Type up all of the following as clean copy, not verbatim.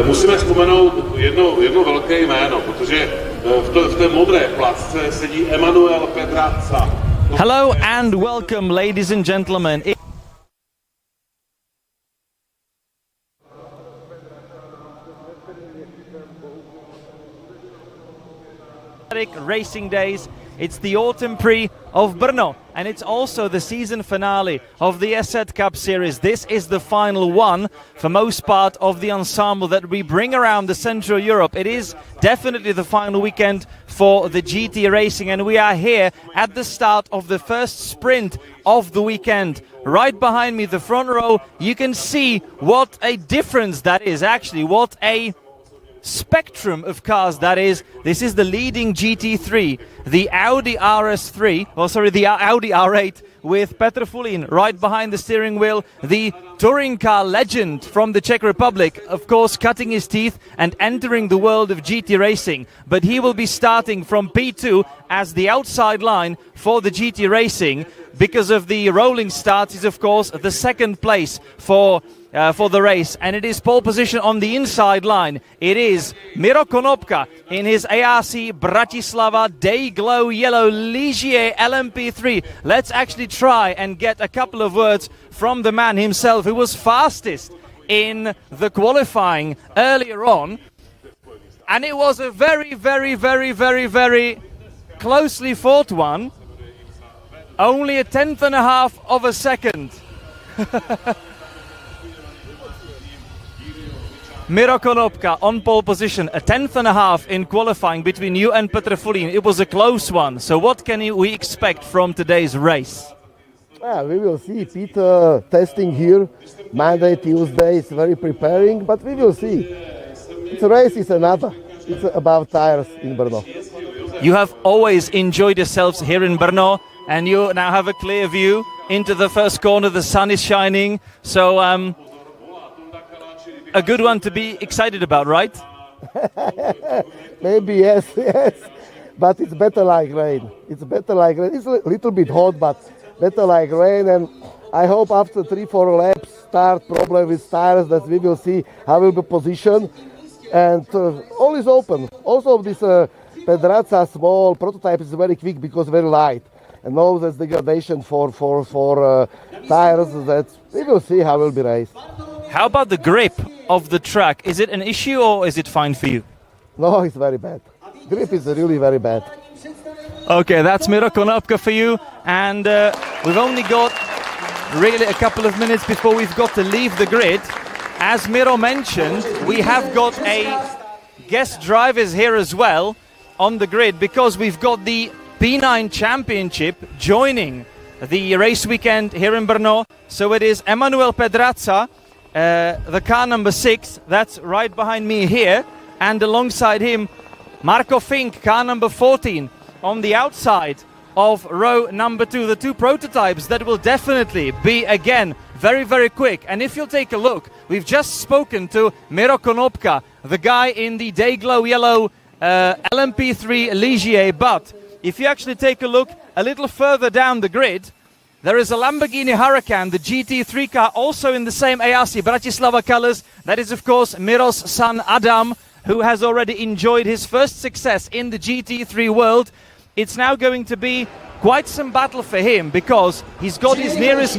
Musíme vzpomenout jedno velké jméno, protože v té modré placce sedí Emanuel Pedraza. Hello and welcome, ladies and gentlemen. Racing days. It's the Autumn Prix of Brno, and it's also the season finale of the ESETCup series. This is the final one for most part of the ensemble that we bring around the Central Europe. It is definitely the final weekend for the GT racing, and we are here at the start of the first sprint of the weekend. Right behind me, the front row, you can see what a difference that is, actually, what a spectrum of cars that is. This is the leading GT3, the Audi RS3, the Audi R8 with Petr Fulín right behind the steering wheel, the touring car legend from the Czech Republic, of course cutting his teeth and entering the world of GT racing, but he will be starting from P2 as the outside line for the GT racing. Because of the rolling start is of course the second place for the race, and it is pole position on the inside line. It is Miro Konopka in his ARC Bratislava Day-Glow Yellow Ligier LMP3. Let's actually try and get a couple of words from the man himself, who was fastest in the qualifying earlier on, and it was a very, very, very, very, very closely fought one. Only a 1/10 of a second. Miro Konopka on pole position, a 1/10 in qualifying between you and Petr Fulín. It was a close one. So what can we expect from today's race? Yeah, we will see. Peter testing here Monday, Tuesday. It's very preparing, but we will see. It's a race, it's another. It's about tires in Brno. You have always enjoyed yourselves here in Brno, and you now have a clear view into the first corner. The sun is shining, so a good one to be excited about, right? Maybe yes, yes, but it's better like rain. It's better like rain. It's a little bit hot, but better like rain, and I hope after 3-4 laps start problem with tires that we will see how will be positioned, and all is open. Also this Pedraza small prototype is very quick because very light. And now there's degradation for tires. That we will see how it will be raced. How about the grip of the track? Is it an issue or is it fine for you? No, it's very bad. Grip is really very bad. Okay, that's Miro Konopka for you. And we've only got really a couple of minutes before we've got to leave the grid. As Miro mentioned, we have got a guest drivers here as well on the grid, because we've got the P9 Championship joining the race weekend here in Brno. So it is Emanuel Pedraza, the car number 6, that's right behind me here, and alongside him Marco Fink, car number 14, on the outside of row number 2. The two prototypes that will definitely be again very, very quick. And if you'll take a look, we've just spoken to Miro Konopka, the guy in the Day-Glow Yellow LMP3 Ligier, but if you actually take a look a little further down the grid, there is a Lamborghini Huracan, the GT3 car, also in the same ARC Bratislava colors. That is, of course, Miro's son Adam, who has already enjoyed his first success in the GT3 world. It's now going to be quite some battle for him, because he's got his nearest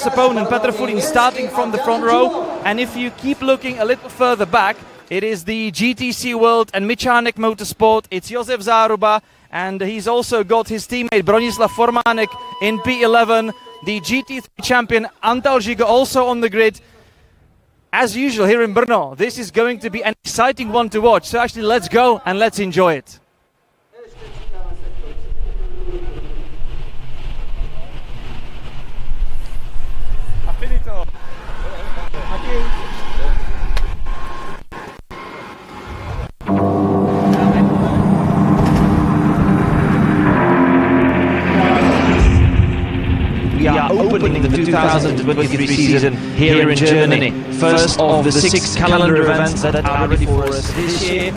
opponent, Petr Fulín, starting from the front row. And if you keep looking a little further back, it is the GTC World and Michanek Motorsport. It's Josef Záruba, and he's also got his teammate Bronislav Formánek in P11. The GT3 champion Antal Žiga also on the grid. As usual here in Brno, this is going to be an exciting one to watch. So actually, let's go and let's enjoy it. We are opening the 2023 season here in Germany. First of the 6 calendar events that are ready for us this year.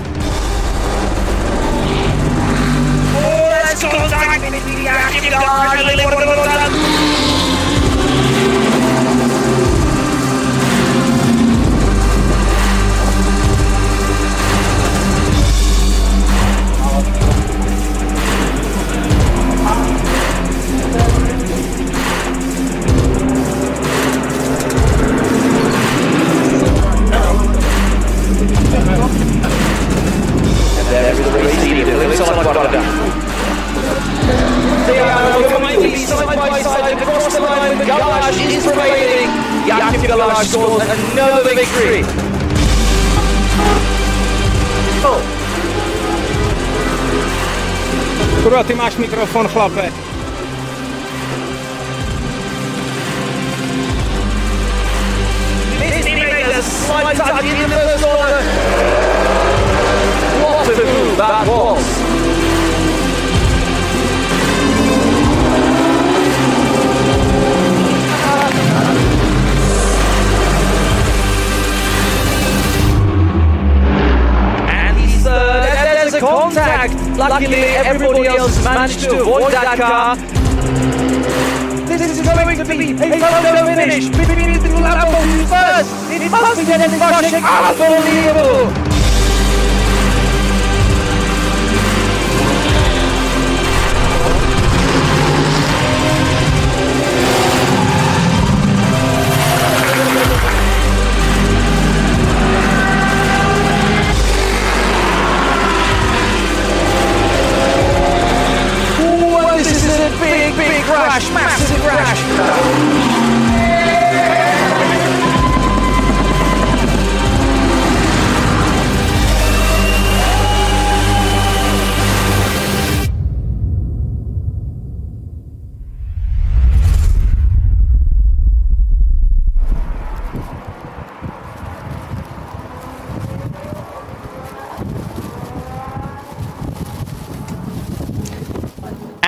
Let's go! Mikuláš scores another victory. Kurva, ty máš mikrofon, chlape. He made a slight touch in the first corner. What a move that was. And he's third, and there's a contact. Luckily, everybody else managed to avoid that car. This is going to be a photo finish between the Lambo first. It must be Dennis Vašek. Unbelievable. This is a big crash, massive crash.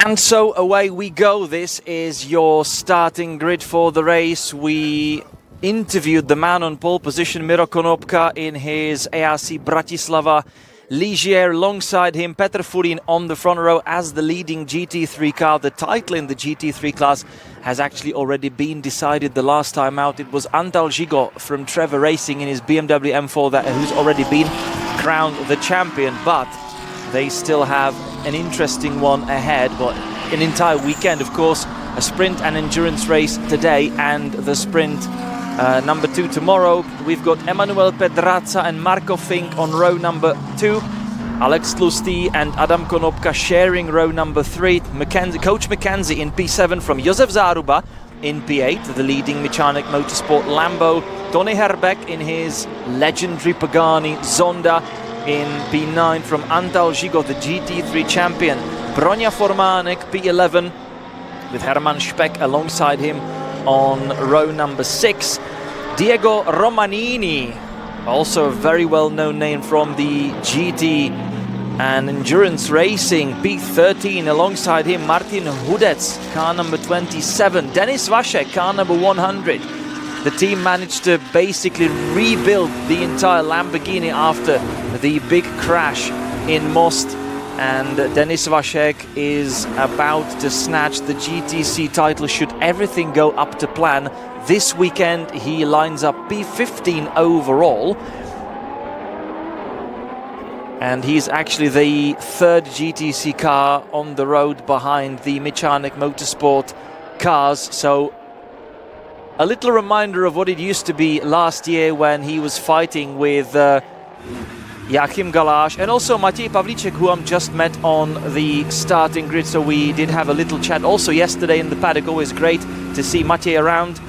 And so away we go. This is your starting grid for the race. We interviewed the man on pole position, Miro Konopka, in his ARC Bratislava Ligier. Alongside him, Petr Furin on the front row as the leading GT3 car. The title in the GT3 class has actually already been decided the last time out. It was Antal Žigo from Trevor Racing in his BMW M4 who's already been crowned the champion, but they still have an interesting one ahead. But an entire weekend, of course, a sprint and endurance race today, and the sprint number 2 tomorrow. We've got Emanuel Pedraza and Marko Fink on row number 2. Alex Tlustý and Adam Konopka sharing row number 3. Coach Mackenzie in P7 from Josef Záruba in P8, the leading Mechanic Motorsport Lambo. Tony Herbeck in his legendary Pagani Zonda in P9 from Antal Žigo, the GT3 champion. Bronia Formanek, P11, with Herman Speck alongside him on row number 6. Diego Romanini, also a very well-known name from the GT and endurance racing, P13, alongside him Martin Hudec, car number 27. Denis Vašek, car number 100. The team managed to basically rebuild the entire Lamborghini after the big crash in Most, and Denis Vašek is about to snatch the GTC title should everything go up to plan. This weekend he lines up P15 overall, and he's actually the third GTC car on the road behind the Mechanic Motorsport cars. So a little reminder of what it used to be last year when he was fighting with Joachim Galaš and also Matěj Pavlíček, who I'm just met on the starting grid. So we did have a little chat also yesterday in the paddock. Always great to see Matěj around.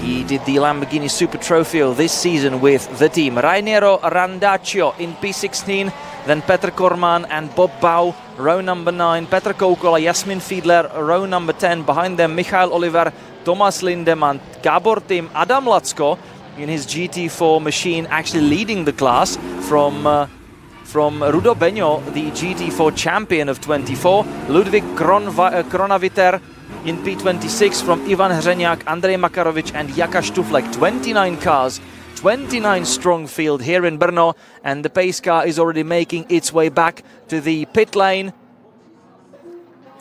He did the Lamborghini Super Trofeo this season with the team. Rainiero Randaccio in P16, then Petr Korman and Bob Bau, row number 9. Petr Koukola, Jasmin Fiedler, row number 10. Behind them, Michael Oliver, Thomas Lindemann, Gabor Tim, Adam Lacko in his GT4 machine, actually leading the class from Rudo Beňo, the GT4 champion of 24. Ludvík Kronaviter in P26 from Ivan Hřeňák, Andrej Makarovic and Jaka Štuflek. 29 cars, 29 strong field here in Brno, and the pace car is already making its way back to the pit lane.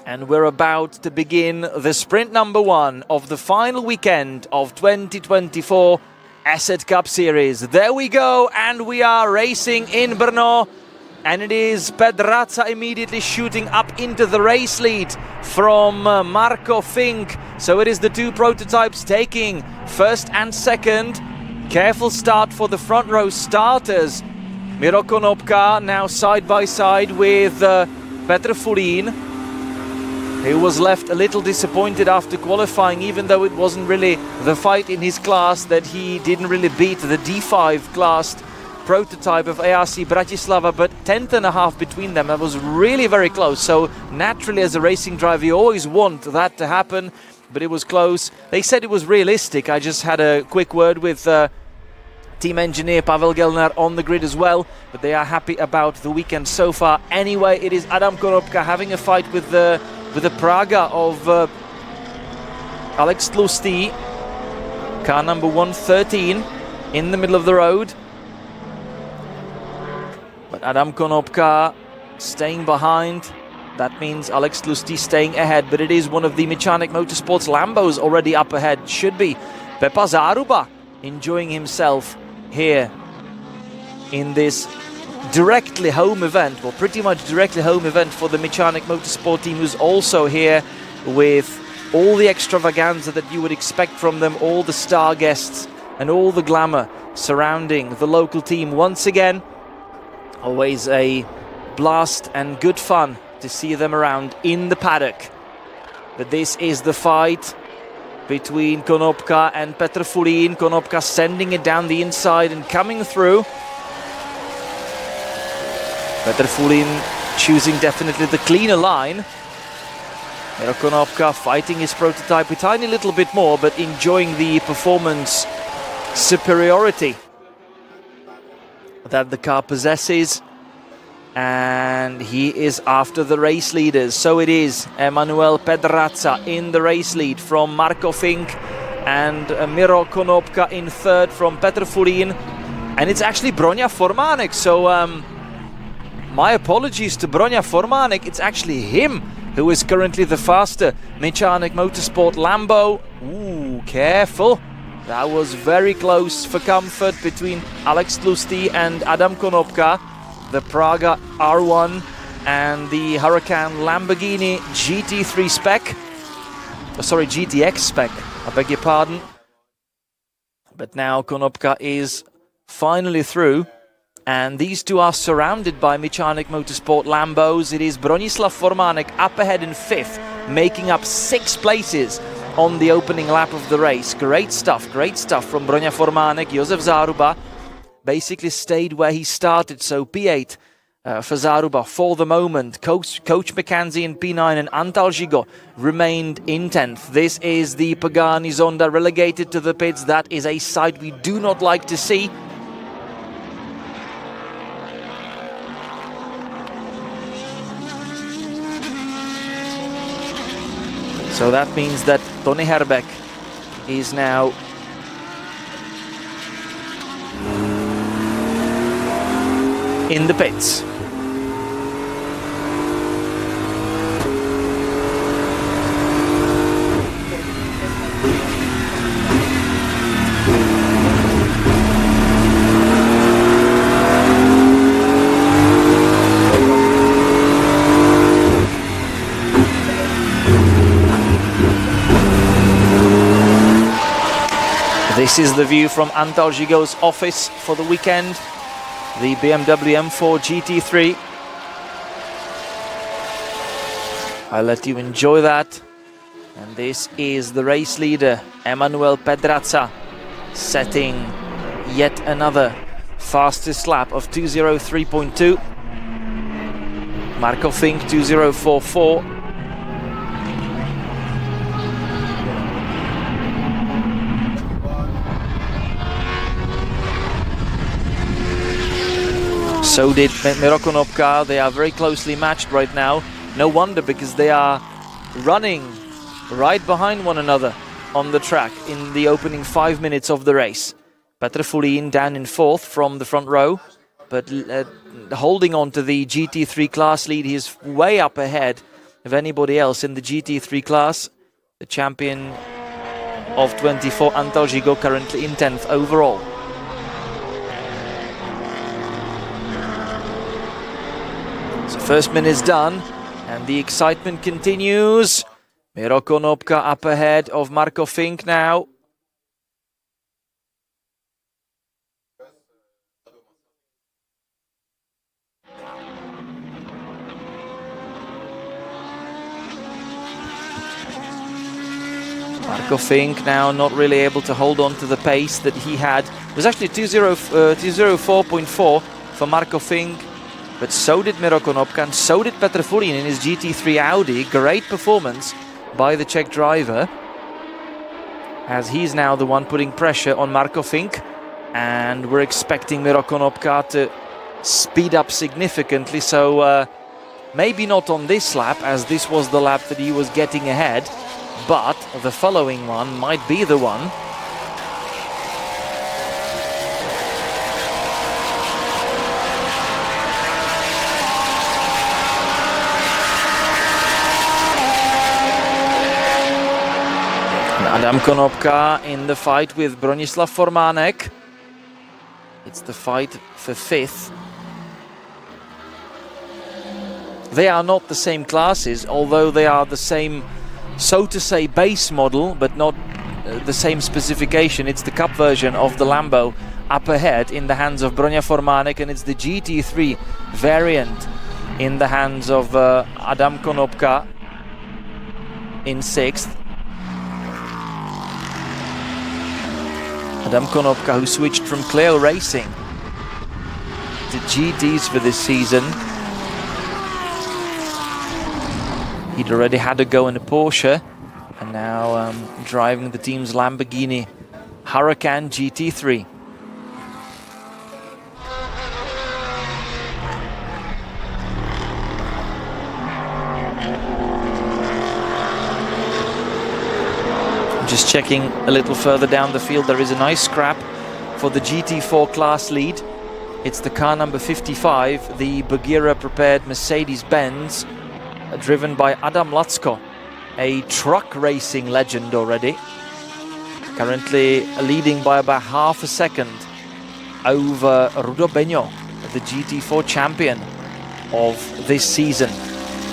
And we're about to begin the sprint number 1 of the final weekend of 2024 ESETCup series. There we go, and we are racing in Brno. And it is Pedraza immediately shooting up into the race lead from Marko Fink. So it is the two prototypes taking first and second. Careful start for the front row starters. Miro Konopka now side by side with Petr Furin. He was left a little disappointed after qualifying, even though it wasn't really the fight in his class, that he didn't really beat the D5 classed prototype of ARC Bratislava, but 10th.5 between them. That was really very close. So naturally, as a racing driver, you always want that to happen, but it was close. They said it was realistic. I just had a quick word with team engineer Pavel Gelner on the grid as well, but they are happy about the weekend so far. Anyway, it is Adam Konopka having a fight with the Praga of Alex Tlusty, car number 113, in the middle of the road. But Adam Konopka staying behind. That means Alex Tlusty staying ahead, but it is one of the Mechanik Motorsports Lambos already up ahead. Should be Pepa Záruba enjoying himself here in this directly home event, well, pretty much directly home event for the Mechanik Motorsport team, who's also here with all the extravaganza that you would expect from them, all the star guests and all the glamour surrounding the local team. Once again, always a blast and good fun to see them around in the paddock. But this is the fight between Konopka and Petr Fulín. Konopka sending it down the inside and coming through. Petr Fulín choosing definitely the cleaner line. Miro Konopka fighting his prototype a tiny little bit more, but enjoying the performance superiority that the car possesses. And he is after the race leaders. So it is Emanuel Pedrazza in the race lead from Marko Fink, and Miro Konopka in third from Petr Fulín. And it's actually Broňa Formánek. So my apologies to Broňa Formánek. It's actually him who is currently the faster Mechanik Motorsport Lambo. Ooh, careful. That was very close for comfort between Alex Tlusty and Adam Konopka. The Praga R1 and the Huracan Lamborghini GT3 spec. Oh, sorry, GTX spec, I beg your pardon. But now Konopka is finally through, and these two are surrounded by Mechanik Motorsport Lambos. It is Bronislav Formánek up ahead in fifth, making up 6 places on the opening lap of the race. Great stuff from Broňa Formánek. Josef Záruba basically stayed where he started, so P8 for Záruba for the moment. Coach McKenzie in P9 and Antal Žigo remained in 10th. This is the Pagani Zonda relegated to the pits. That is a sight we do not like to see. So that means that Tony Herbeck is now in the pits. This is the view from Antal Žigo's office for the weekend. The BMW M4 GT3. I'll let you enjoy that. And this is the race leader, Emanuel Pedrazza, setting yet another fastest lap of 2:03.2. Marko Fink 2:04.4. So did Miro Konopka. They are very closely matched right now. No wonder, because they are running right behind one another on the track in the opening 5 minutes of the race. Petr Fulín down in fourth from the front row, but holding on to the GT3 class lead. He is way up ahead of anybody else in the GT3 class. The champion of 24, Antal Žigo, currently in 10th overall. So first minute's done, and the excitement continues. Miro Konopka up ahead of Marko Fink now. Marco Fink now not really able to hold on to the pace that he had. It was actually 204.4 for Marco Fink, but so did Miro Konopka and so did Petr Fulin in his GT3 Audi. Great performance by the Czech driver, as he's now the one putting pressure on Marco Fink, and we're expecting Miro Konopka to speed up significantly, so maybe not on this lap, as this was the lap that he was getting ahead, but the following one might be the one. Adam Konopka in the fight with Bronislav Formánek. It's the fight for 5th. They are not the same classes, although they are the same, so to say, base model, but not the same specification. It's the Cup version of the Lambo up ahead in the hands of Bronia Formánek, and it's the GT3 variant in the hands of Adam Konopka in 6th. Adam Konopka, who switched from Clio Racing to GTs for this season. He'd already had a go in a Porsche, and now driving the team's Lamborghini Huracan GT3. Just checking a little further down the field, there is a nice scrap for the GT4 class lead. It's the car number 55, the Bagheera prepared Mercedes-Benz, driven by Adam Lacko, a truck racing legend already. Currently leading by about half a second over Rudo Beño, the GT4 champion of this season.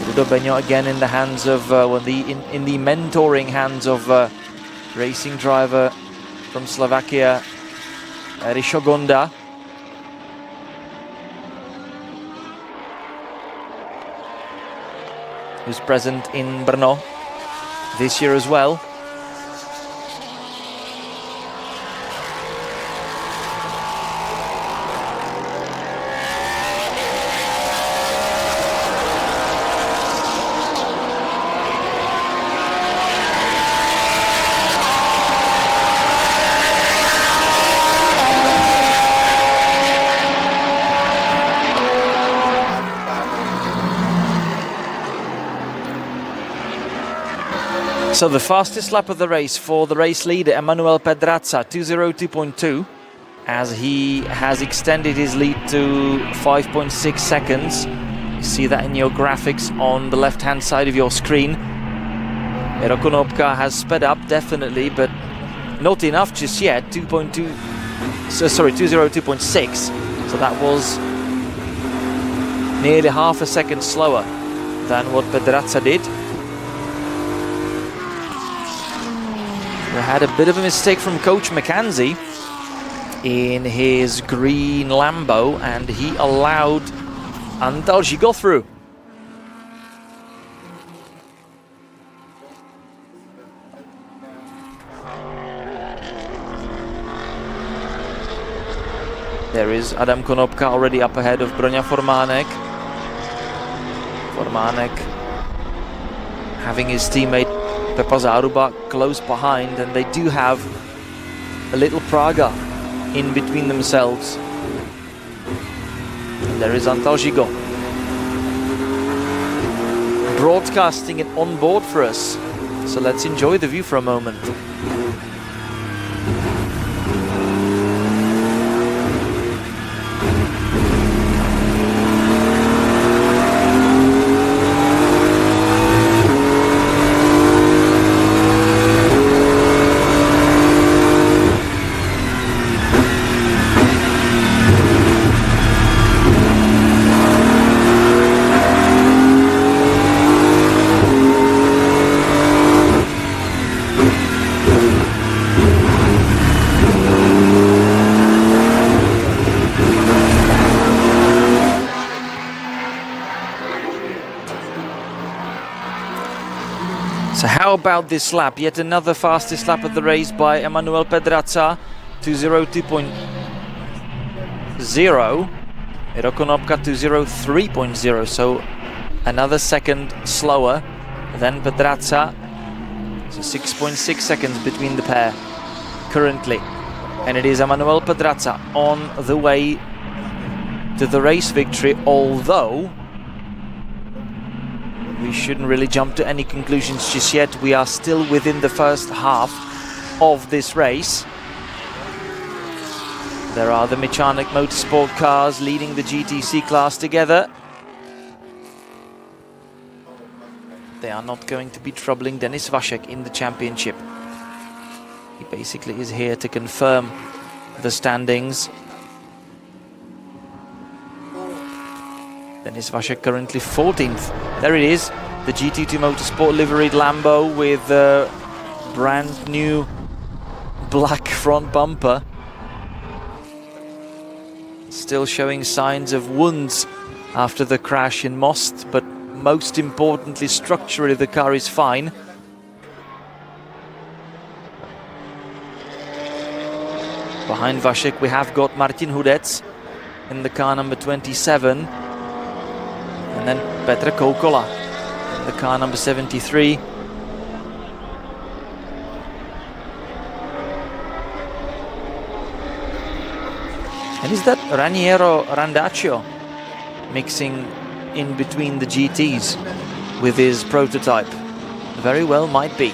Rudo Beño again in the hands of, in the mentoring hands of racing driver from Slovakia, Rišo Gonda. Who's present in Brno this year as well. So the fastest lap of the race for the race leader, Emanuel Pedraza, 2:02.2, as he has extended his lead to 5.6 seconds. You see that in your graphics on the left-hand side of your screen. Miro Konopka has sped up, definitely, but not enough just yet. 2:02.6. So that was nearly half a second slower than what Pedraza did. We had a bit of a mistake from Coach McKenzie in his green Lambo, and he allowed Antalji go through. There is Adam Konopka already up ahead of Bronia Formánek. Formánek having his teammate Pepa Záruba close behind, and they do have a little Praga in between themselves. And there is Antalji broadcasting it on board for us. So let's enjoy the view for a moment. So how about this lap? Yet another fastest lap of the race by Emanuel Pedraza, 2:02.0. Miro Konopka 2:03.0, so another second slower than Pedraza. So 6.6 seconds between the pair currently. And it is Emanuel Pedraza on the way to the race victory, although we shouldn't really jump to any conclusions just yet. We are still within the first half of this race. There are the Mechanik Motorsport cars leading the GTC class together. They are not going to be troubling Denis Vašek in the championship. He basically is here to confirm the standings. Denis Vašek currently 14th. There it is, the GT2 Motorsport liveried Lambo with a brand new black front bumper. Still showing signs of wounds after the crash in Most, but most importantly, structurally, the car is fine. Behind Vašek, we have got Martin Hudec in the car number 27. And then Petr Koukola in the car number 73. And is that Raniero Randaccio mixing in between the GTs with his prototype? Very well might be.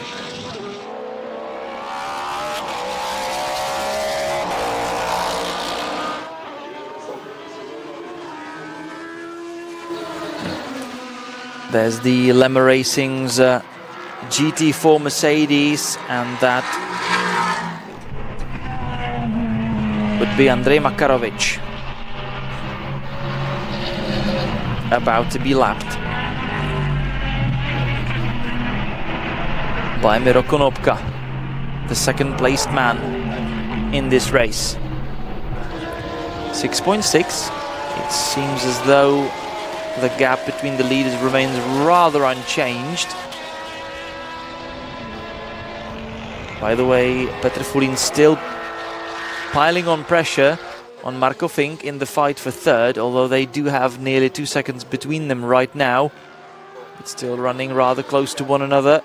There's the Lemma Racing's GT4 Mercedes, and that would be Andrej Makarovic, about to be lapped by Miro Konopka, the second placed man in this race. 6.6. It seems as though the gap between the leaders remains rather unchanged. By the way, Petr Fulin still piling on pressure on Marko Fink in the fight for third, although they do have nearly 2 seconds between them right now. It's still running rather close to one another.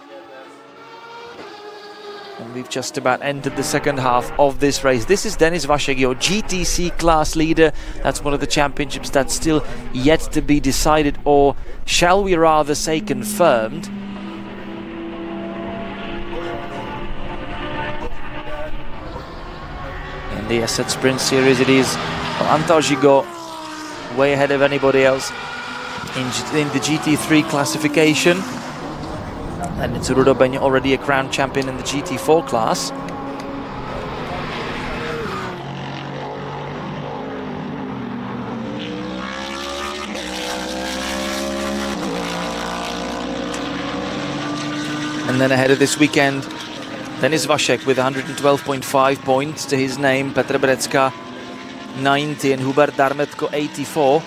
And we've just about entered the second half of this race. This is Denis Vašek, your GTC class leader. That's one of the championships that's still yet to be decided, or shall we rather say confirmed. In the ESET Sprint Series it is Antal Žigo way ahead of anybody else in the GT3 classification. And it's Rudo Beňo, already a crowned champion in the GT4 class. And then ahead of this weekend, Denis Vašek with 112.5 points to his name, Petr Brecka 90 and Hubert Darmetko 84.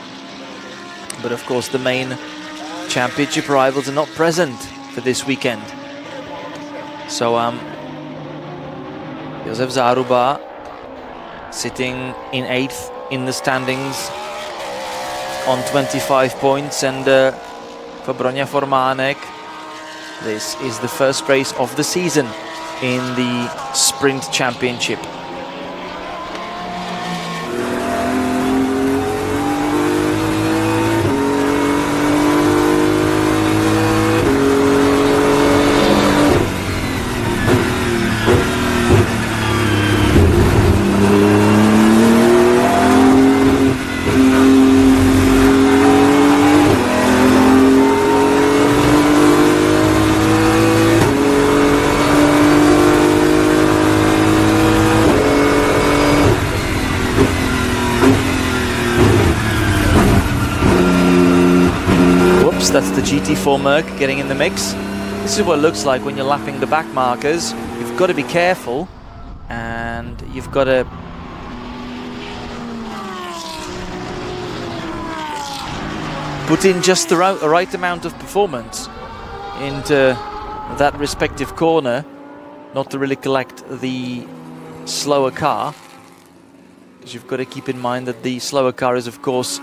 But of course the main championship rivals are not present for this weekend. So Josef Záruba sitting in 8th in the standings on 25 points, and for Broňa Formánek, this is the first race of the season in the Sprint Championship. That's the GT4 Merc getting in the mix. This is what it looks like when you're lapping the back markers. You've got to be careful, and you've got to put in just the right amount of performance into that respective corner, not to really collect the slower car, because you've got to keep in mind that the slower car is of course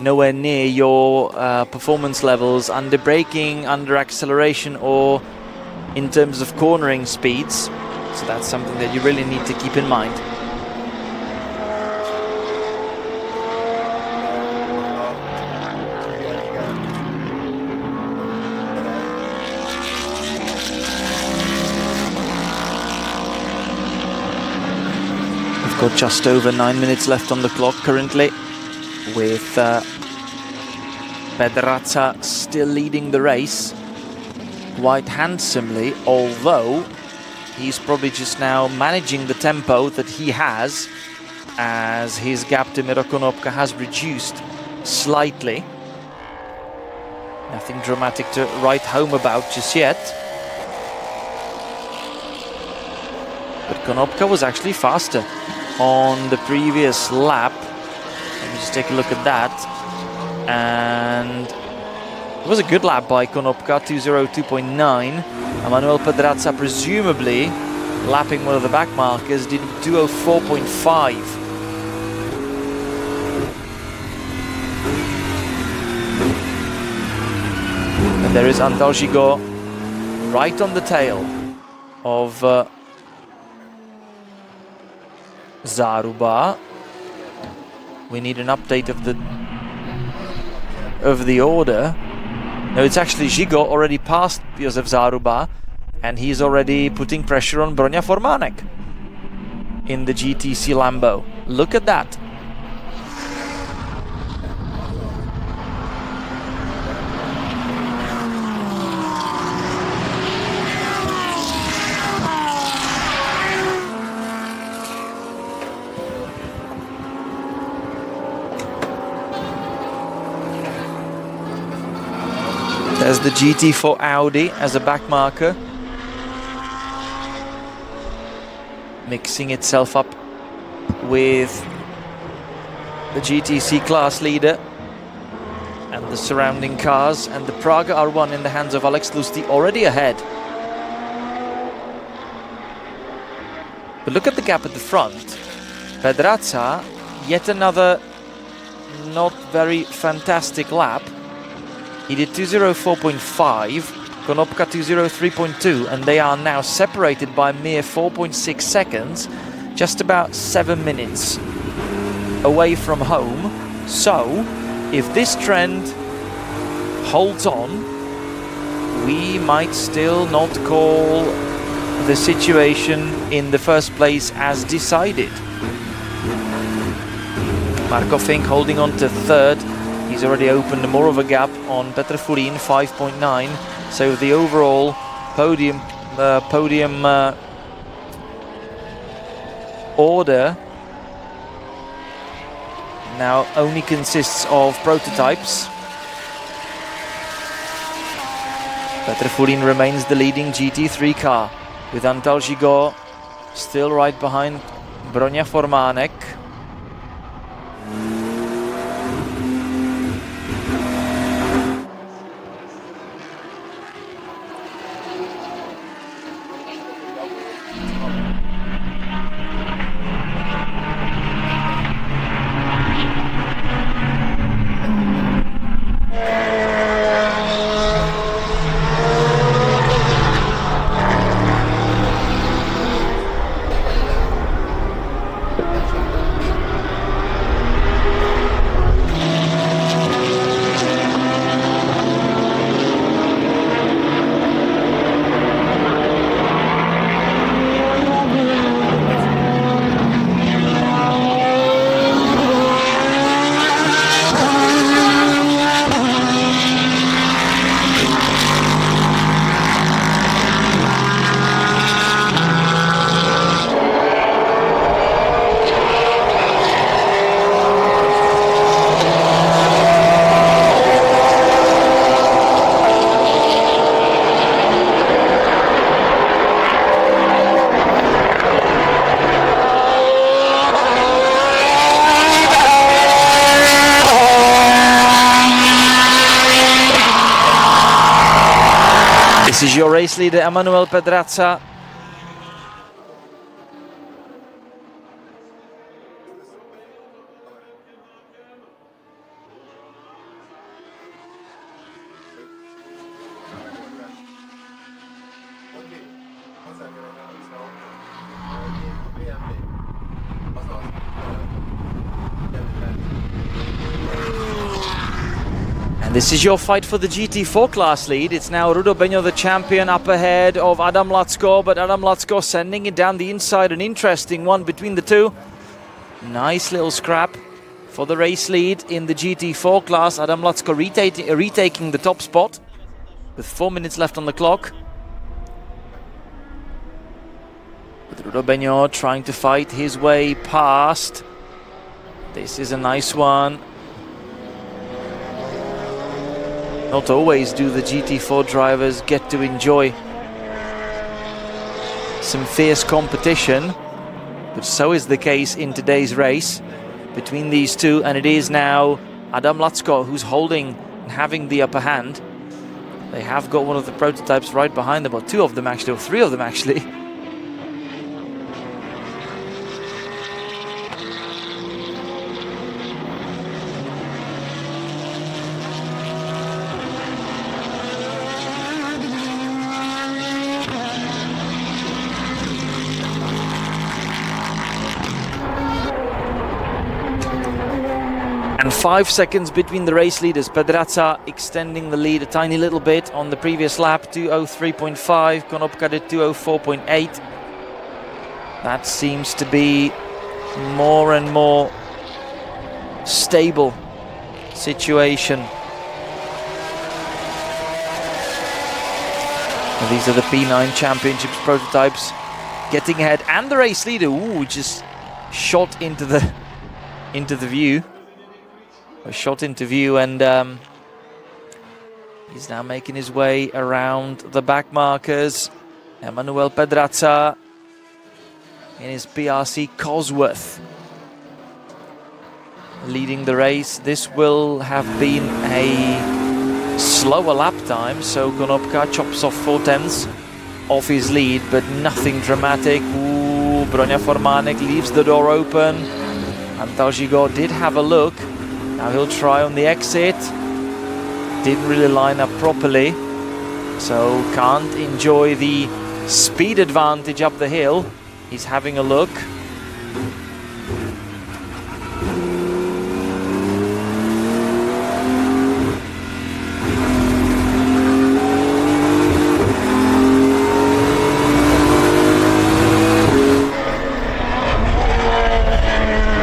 nowhere near your performance levels under braking, under acceleration, or in terms of cornering speeds. So that's something that you really need to keep in mind. We've got just over 9 minutes left on the clock currently, with Pedraza still leading the race quite handsomely, although he's probably just now managing the tempo that he has, as his gap to Miro Konopka has reduced slightly. Nothing dramatic to write home about just yet. But Konopka was actually faster on the previous lap. Let me just take a look at that. And it was a good lap by Konopka, 2:02.9. Emanuel Pedraza, presumably lapping one of the back markers, did 2:04.5. And there is Antal Gigot right on the tail of Zaruba. We need an update of the order. No, it's actually Gigot already passed Josef Zaruba, and he's already putting pressure on Bronia Formanek in the GTC Lambo. Look at that. There's the GT for Audi as a back marker, mixing itself up with the GTC class leader and the surrounding cars, and the Praga R1 in the hands of Alex Lusty already ahead. But look at the gap at the front. Pedraza, yet another not very fantastic lap. He did 2:04.5, Konopka 2:03.2, and they are now separated by a mere 4.6 seconds, just about 7 minutes away from home. So, if this trend holds on, we might still not call the situation in the first place as decided. Marko Fink holding on to third. He's already opened more of a gap on Petr Furin, 5.9. So the overall podium order now only consists of prototypes. Petr Furin remains the leading GT3 car, with Antal Gigot still right behind Bronia Formanek. This is your race leader, Emanuel Pedraza. And this is your fight for the GT4 class lead. It's now Rudo Brno, the champion, up ahead of Adam Lacko, but Adam Lacko sending it down the inside. An interesting one between the two. Nice little scrap for the race lead in the GT4 class. Adam Lacko retaking the top spot with 4 minutes left on the clock. With Rudo Brno trying to fight his way past. This is a nice one. Not always do the GT4 drivers get to enjoy some fierce competition, but so is the case in today's race between these two, and it is now Adam Lacko who's holding and having the upper hand. They have got one of the prototypes right behind them, or two of them actually, or three of them actually. And 5 seconds between the race leaders. Pedraza extending the lead a tiny little bit on the previous lap, 2:03.5. Konopka did 2:04.8. That seems to be more and more stable situation. And these are the P9 Championships prototypes getting ahead, and the race leader, ooh, just shot into the view. A shot into view, and he's now making his way around the back markers. Emanuel Pedraza in his PRC Cosworth leading the race. This will have been a slower lap time, so Konopka chops off 4/10 off his lead, but nothing dramatic. Ooh, Broňa Formánek leaves the door open. Antal Žigo did have a look. Now he'll try on the exit. Didn't really line up properly, so can't enjoy the speed advantage up the hill. He's having a look.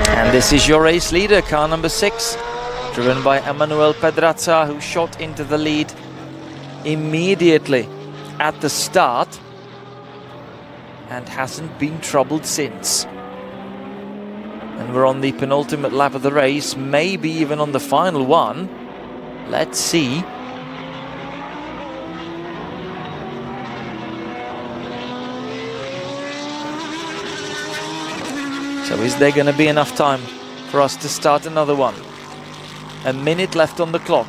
And this is your race leader, car number 6, driven by Emanuel Pedraza, who shot into the lead immediately at the start and hasn't been troubled since. And we're on the penultimate lap of the race, maybe even on the final one. Let's see. So is there going to be enough time for us to start another one? A minute left on the clock.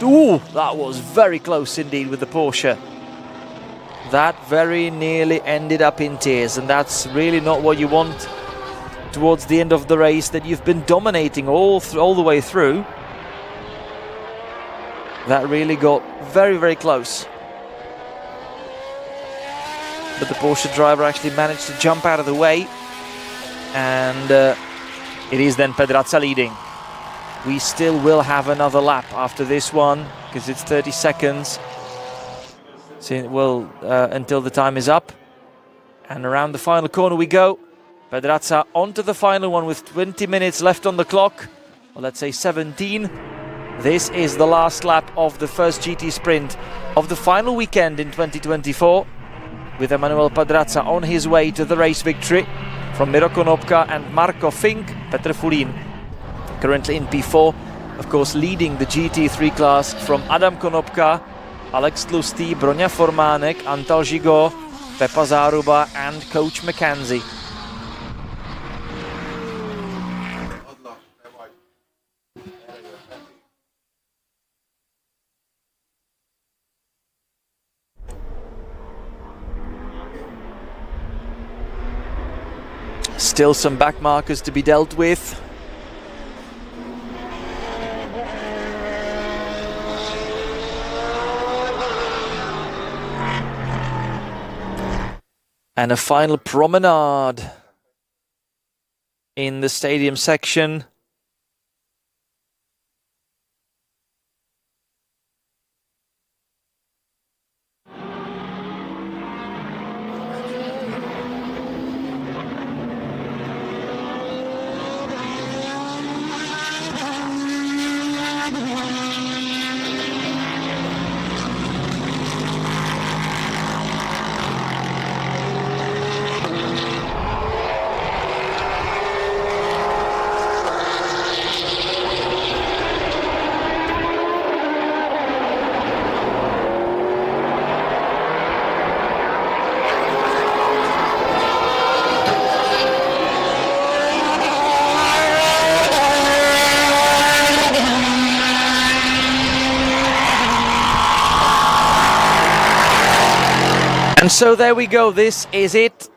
Ooh, that was very close indeed with the Porsche. That very nearly ended up in tears, and that's really not what you want towards the end of the race, that you've been dominating all the way through. That really got very, very close. But the Porsche driver actually managed to jump out of the way. And it is then Pedraza leading. We still will have another lap after this one, because it's 30 seconds. So well, until the time is up. And around the final corner we go. Pedraza onto the final one with 20 minutes left on the clock. Well, let's say 17. This is the last lap of the first GT sprint of the final weekend in 2024. With Emanuel Pedraza on his way to the race victory. From Miro Konopka and Marko Fink, Petr Fulín currently in P4, of course leading the GT3 class from Adam Konopka, Alex Tlustý, Broňa Formánek, Antal Žigo, Pepa Záruba and Coach McKenzie. Still some back markers to be dealt with. And a final promenade in the stadium section. And so there we go, this is it.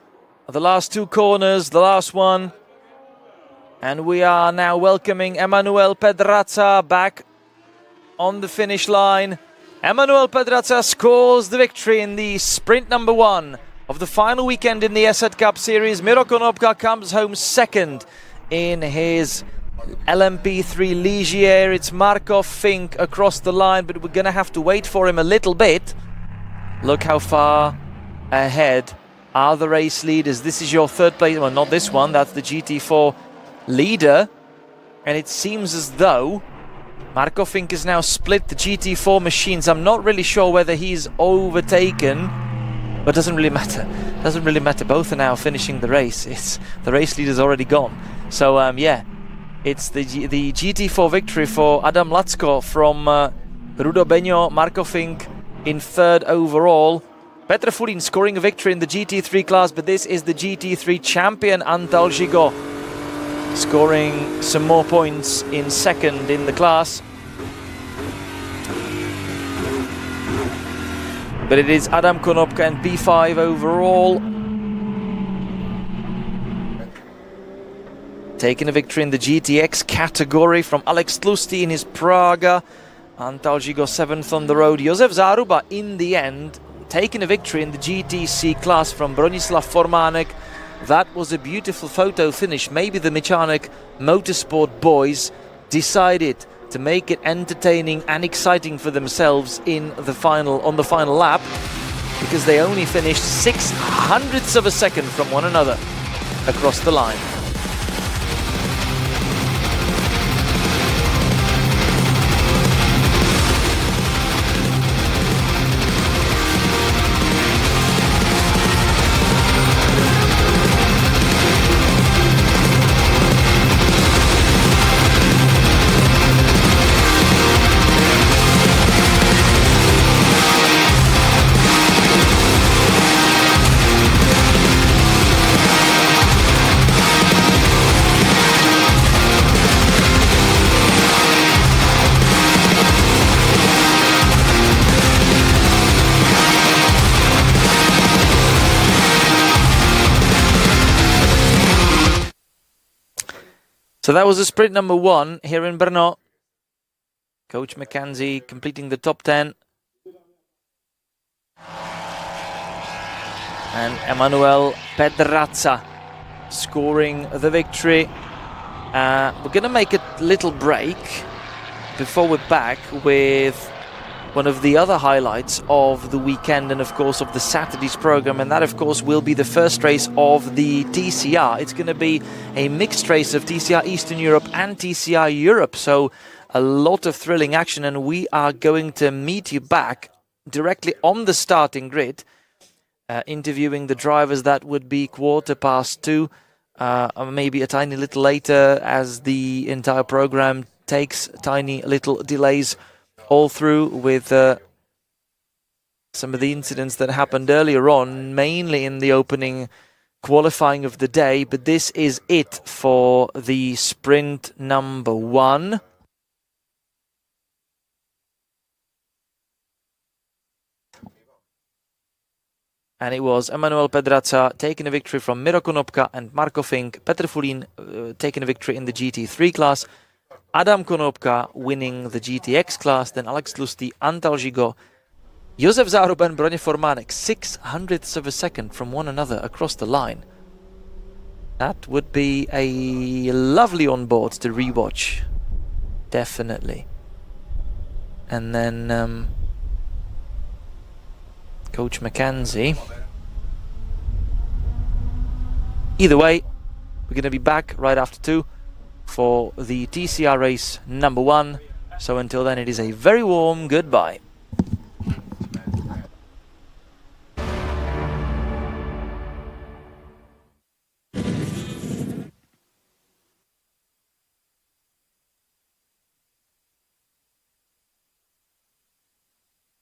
The last two corners, the last one. And we are now welcoming Emanuel Pedrazza back on the finish line. Emanuel Pedrazza scores the victory in the sprint number 1 of the final weekend in the ESETCup series. Miro Konopka comes home second in his LMP3 Ligier. It's Marco Fink across the line, but we're going to have to wait for him a little bit. Look how far ahead are the race leaders. This is your third place, well, not this one, that's the GT4 leader, and it seems as though Marco Fink has now split the GT4 machines. I'm not really sure whether he's overtaken, but doesn't really matter. Both are now finishing the race. It's the race leader's already gone. So yeah, it's the GT4 victory for Adam Lacko from Rudo Beño. Marco Fink in third overall. Petr Fulin scoring a victory in the GT3 class, but this is the GT3 champion Antal Žigo scoring some more points in second in the class. But it is Adam Konopka and P5 overall. Taking a victory in the GTX category from Alex Tlusty in his Praga. Antal Žigo 7th on the road. Josef Záruba in the end taking a victory in the GTC class from Bronislav Formánek. That was a beautiful photo finish. Maybe the Mechanik Motorsport boys decided to make it entertaining and exciting for themselves on the final lap, because they only finished 0.06 of a second from one another across the line. So that was the sprint number 1 here in Brno. Coach Mackenzie completing the top 10. And Emanuel Pedrazza scoring the victory. We're going to make a little break before we're back with one of the other highlights of the weekend and, of course, of the Saturday's program. And that, of course, will be the first race of the TCR. It's going to be a mixed race of TCR Eastern Europe and TCR Europe. So a lot of thrilling action. And we are going to meet you back directly on the starting grid, interviewing the drivers. That would be 2:15, or maybe a tiny little later, as the entire program takes tiny little delays all through with some of the incidents that happened earlier on, mainly in the opening qualifying of the day. But this is it for the sprint number 1. And it was Emanuel Pedraza taking a victory from Miro Konopka and Marko Fink. Petr Fulín taking a victory in the GT3 class. Adam Konopka winning the GTX class. Then Alex Tlustý, Antal Žigo, Josef Záruben, Broně Formánek, 600ths of a second from one another across the line. That would be a lovely onboard to rewatch. Definitely. And then Coach Mackenzie. Either way, we're going to be back right after 2 for the TCR race number 1. So until then, it is a very warm goodbye.